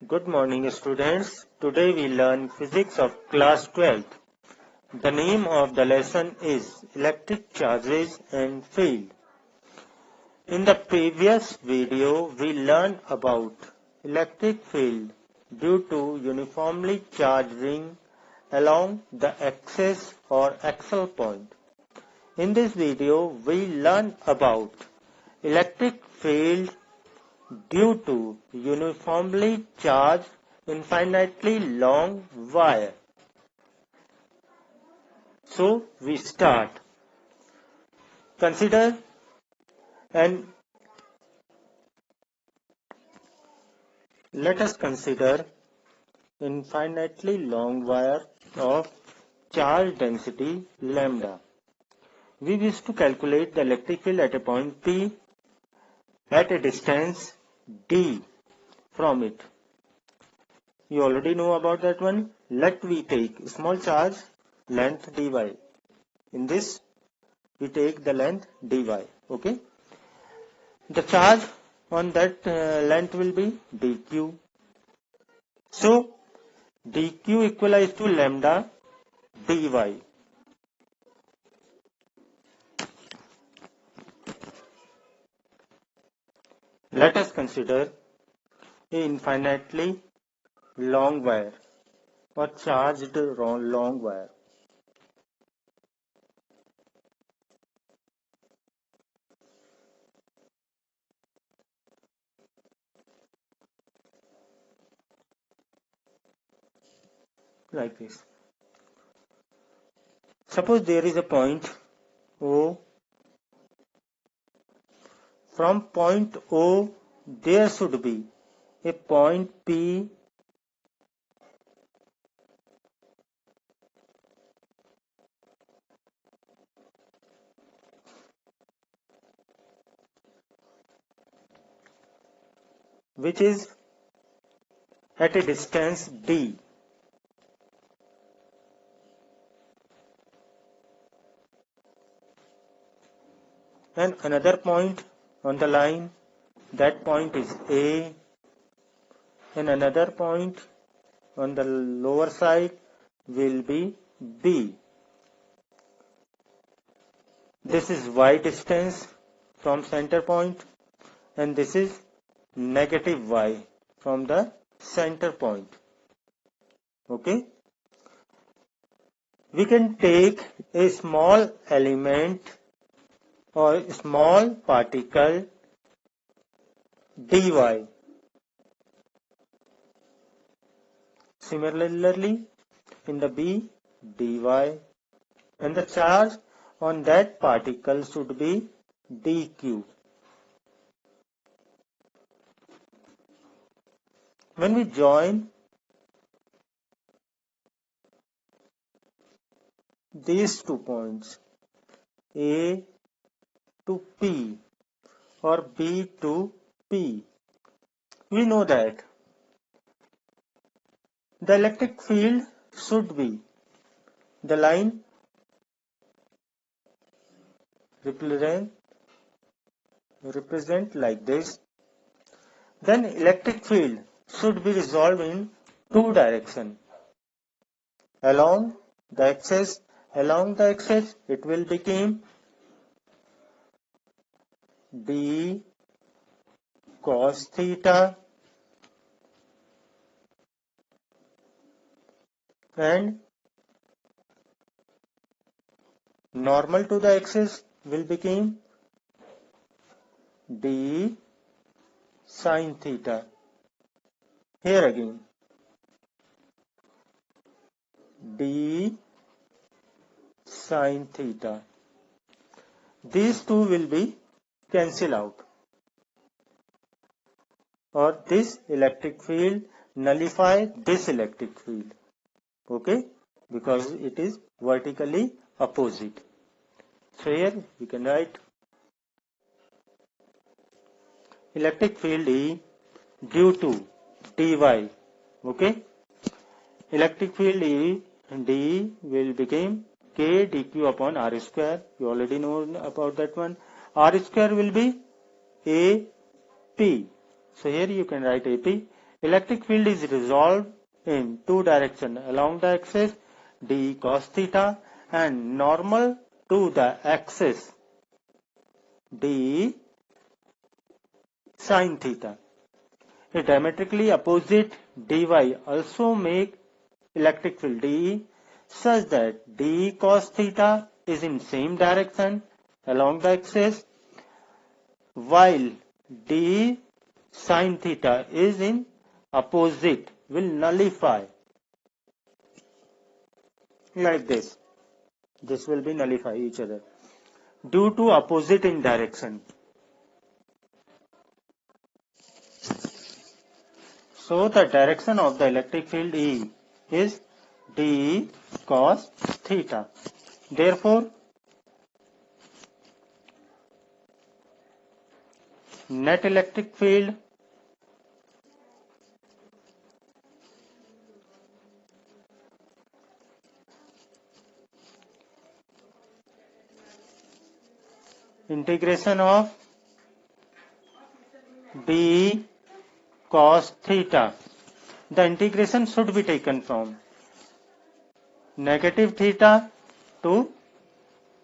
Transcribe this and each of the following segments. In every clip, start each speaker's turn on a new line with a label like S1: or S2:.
S1: Good morning, students. Today we learn physics of class 12th. The name of the lesson is electric charges and field. In the previous video, we learned about electric field due to uniformly charged ring along the axis or axial point. In this video, we learn about electric field due to uniformly charged infinitely long wire. So we start. Consider and let us consider infinitely long wire of charge density lambda. We wish to calculate the electric field at a point P at a distance d from it. You already know about that one. Let we take small charge length dy. In this we take the length dy. Okay. The charge on that length will be dq. So dq equals to lambda dy. Let us consider a infinitely long wire or charged long wire. Like this. Suppose there is a point O. From point O there should be a point P which is at a distance d. And another point on the line, that point is A, and another point on the lower side will be B. This is y distance from center point and this is negative y from the center point. Okay. We can take a small element or small particle dy. Similarly, in the B, dy, and the charge on that particle should be dq. When we join these 2 points, A to P or B to P, we know that the electric field should be the line represent like this. Then electric field should be resolved in 2 directions. Along the axis it will become d cos theta and normal to the axis will become d sin theta. Here again d sin theta. These two will be cancel out, or this electric field nullify this electric field. Okay, because it is vertically opposite. So here we can write electric field E due to dy. Okay, electric field E d will become k dq upon r square. You already know about that one. R square will be AP. So here you can write AP Electric field is resolved in two directions along the axis d cos theta and normal to the axis d sin theta. A diametrically opposite dy also make electric field dE such that d cos theta is in same direction along the axis while d sin theta is in opposite will nullify like this. This will be nullify each other due to opposite in direction. So the direction of the electric field E is d cos theta. Therefore, net electric field integration of d cos theta. The integration should be taken from negative theta to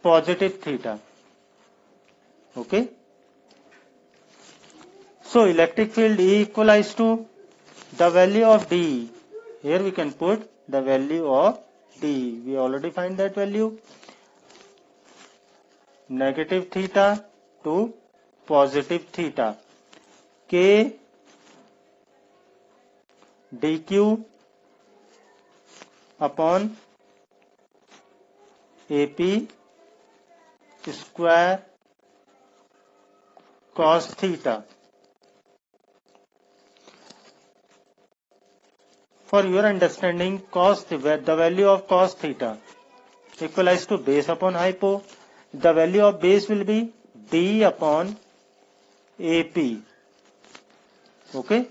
S1: positive theta. Okay. So electric field E equals to the value of D. Here we can put the value of D. We already find that value. Negative theta to positive theta. K dq upon AP square cos theta. For your understanding, the value of cos theta equals to base upon hypo. The value of base will be d upon AP. Okay.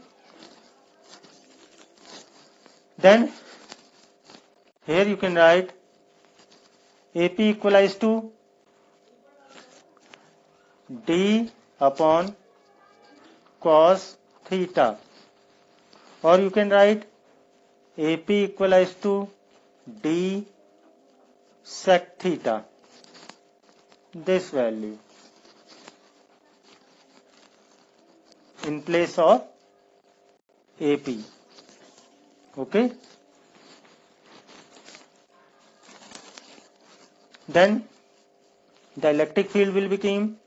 S1: Then here you can write AP equals to d upon cos theta, or you can write AP equals to d sec theta. This value in place of AP. Okay. Then the electric field will become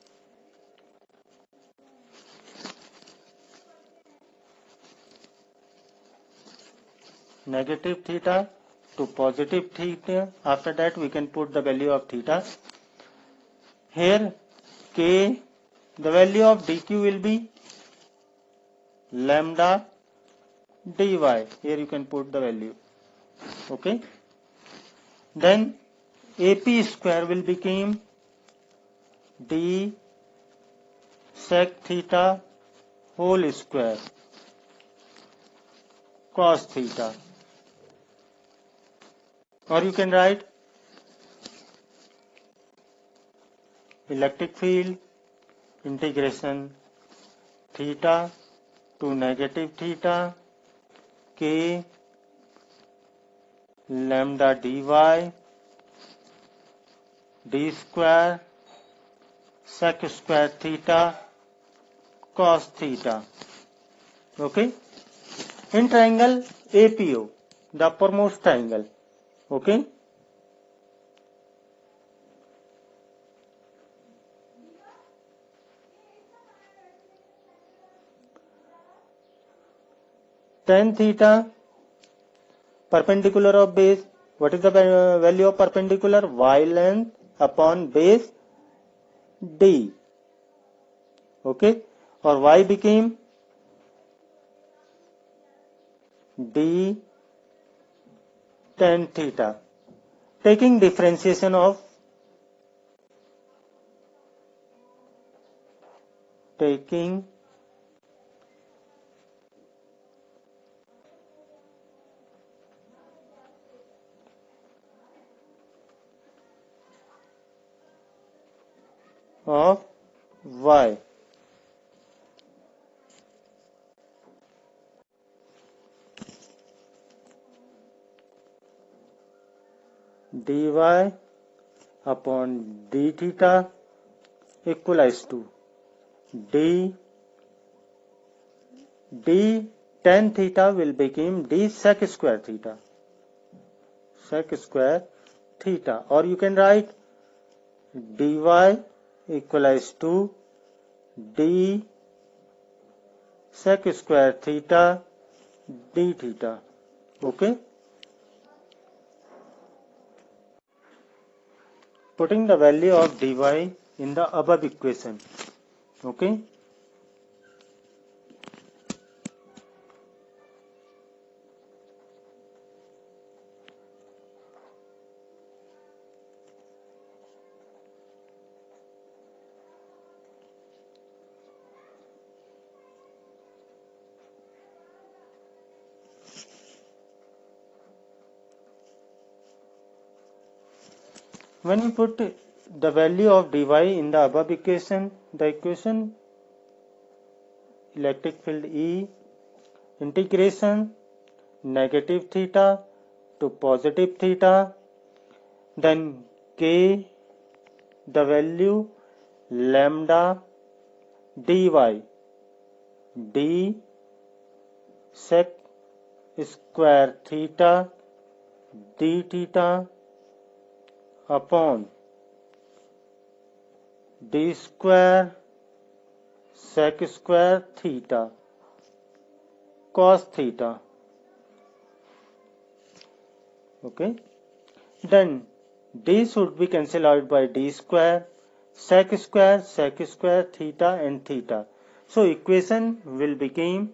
S1: negative theta to positive theta. After that we can put the value of theta. Here K, the value of dq will be lambda dy. Here you can put the value. Okay. Then AP square will become d sec theta whole square cos theta, or you can write electric field integration theta to negative theta K lambda dy d square sec square theta cos theta. Okay. In triangle APO, the uppermost triangle. Okay. Tan theta perpendicular of base. What is the value of perpendicular? Y length upon base D. Okay. Or Y became d tan theta. Taking differentiation of of y. dy upon d theta equals to d tan theta will become d sec square theta, or you can write dy equals to d sec square theta d theta. Okay, putting the value of dy in the above equation. Okay, when we put the value of dy in the above equation, the equation electric field E integration negative theta to positive theta, then k the value lambda dy d sec square theta d theta upon d square sec square theta cos theta. Okay, then d should be cancelled out by d square sec square theta and theta. So equation will become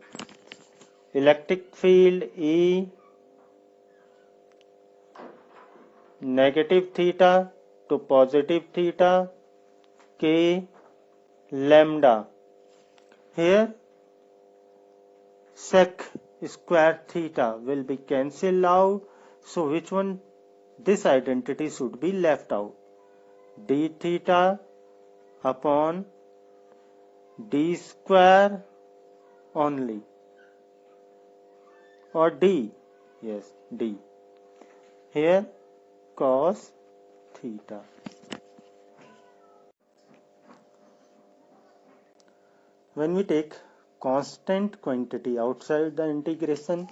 S1: electric field E negative theta to positive theta k lambda. Here sec square theta will be cancelled out. So which one? This identity should be left out. D theta upon d square only, or d, yes, d. Here cos theta. When we take constant quantity outside the integration,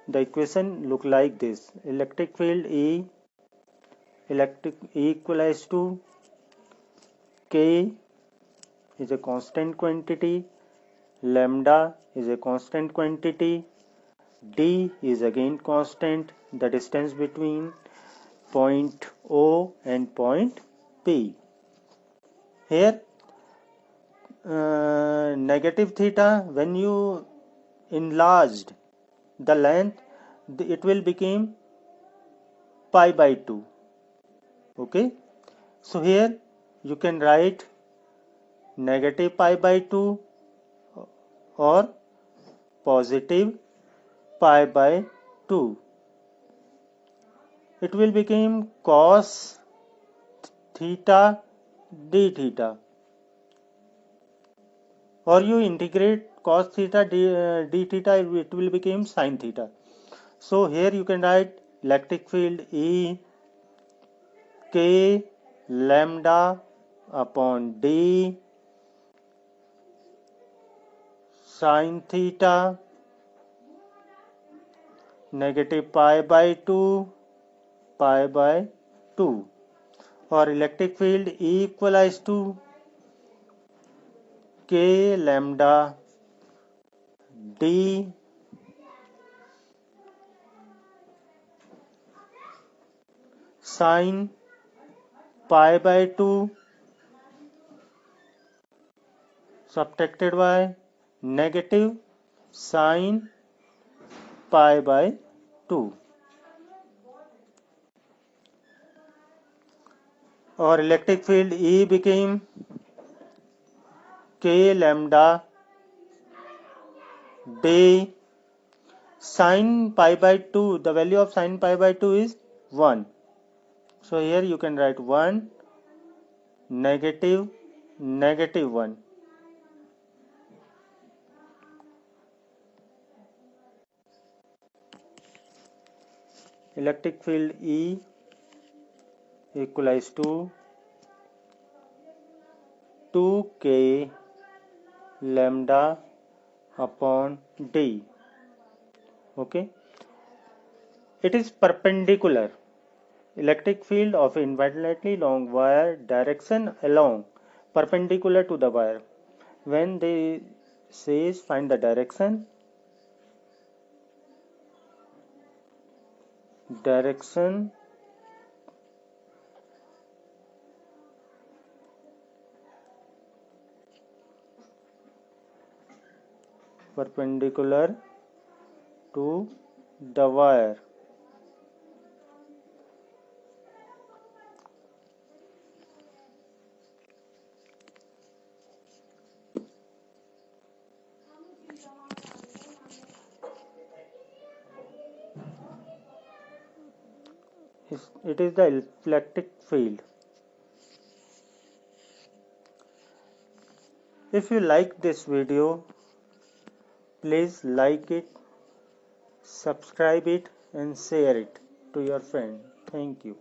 S1: the equation look like this. Electric field E equals to K is a constant quantity, lambda is a constant quantity, D is again constant, the distance between point O and point P. Here negative theta, when you enlarged the length, it will become pi by 2. Okay, so here you can write negative pi by 2 or positive pi by 2. It will become cos theta d theta, or you integrate cos theta d theta, it will become sin theta. So here you can write electric field E k lambda upon d sin theta negative pi by 2 pi by 2, or electric field E equals to k lambda d sin pi by 2 subtracted by negative sin pi by 2, or electric field E became k lambda d sin pi by 2. The value of sin pi by 2 is 1. So here you can write 1 negative 1. Electric field E equals to 2k lambda upon d. Okay, it is perpendicular. Electric field of infinitely long wire direction along perpendicular to the wire. When they says find the direction perpendicular to the wire. It is the electric field. If you like this video, please like it, subscribe it and share it to your friend. Thank you.